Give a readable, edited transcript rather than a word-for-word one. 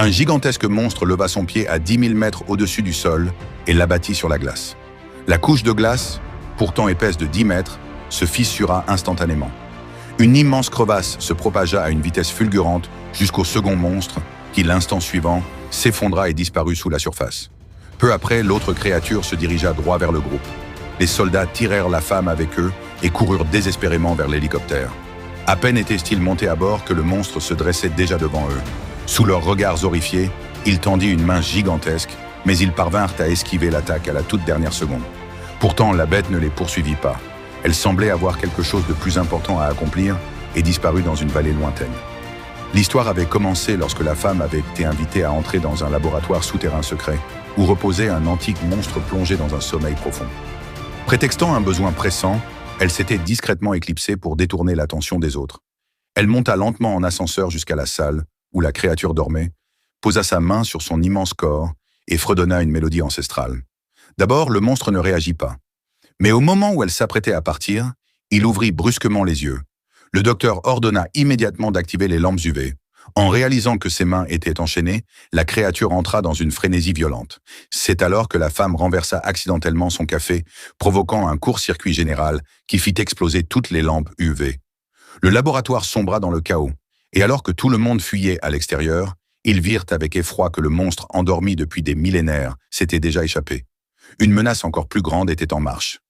Un gigantesque monstre leva son pied à 10 000 mètres au-dessus du sol et l'abattit sur la glace. La couche de glace, pourtant épaisse de 10 mètres, se fissura instantanément. Une immense crevasse se propagea à une vitesse fulgurante jusqu'au second monstre qui, l'instant suivant, s'effondra et disparut sous la surface. Peu après, l'autre créature se dirigea droit vers le groupe. Les soldats tirèrent la femme avec eux et coururent désespérément vers l'hélicoptère. À peine étaient-ils montés à bord que le monstre se dressait déjà devant eux. Sous leurs regards horrifiés, il tendit une main gigantesque, mais ils parvinrent à esquiver l'attaque à la toute dernière seconde. Pourtant, la bête ne les poursuivit pas. Elle semblait avoir quelque chose de plus important à accomplir et disparut dans une vallée lointaine. L'histoire avait commencé lorsque la femme avait été invitée à entrer dans un laboratoire souterrain secret où reposait un antique monstre plongé dans un sommeil profond. Prétextant un besoin pressant, elle s'était discrètement éclipsée pour détourner l'attention des autres. Elle monta lentement en ascenseur jusqu'à la salle où la créature dormait, posa sa main sur son immense corps et fredonna une mélodie ancestrale. D'abord, le monstre ne réagit pas. Mais au moment où elle s'apprêtait à partir, il ouvrit brusquement les yeux. Le docteur ordonna immédiatement d'activer les lampes UV. En réalisant que ses mains étaient enchaînées, la créature entra dans une frénésie violente. C'est alors que la femme renversa accidentellement son café, provoquant un court-circuit général qui fit exploser toutes les lampes UV. Le laboratoire sombra dans le chaos, et alors que tout le monde fuyait à l'extérieur, ils virent avec effroi que le monstre endormi depuis des millénaires s'était déjà échappé. Une menace encore plus grande était en marche.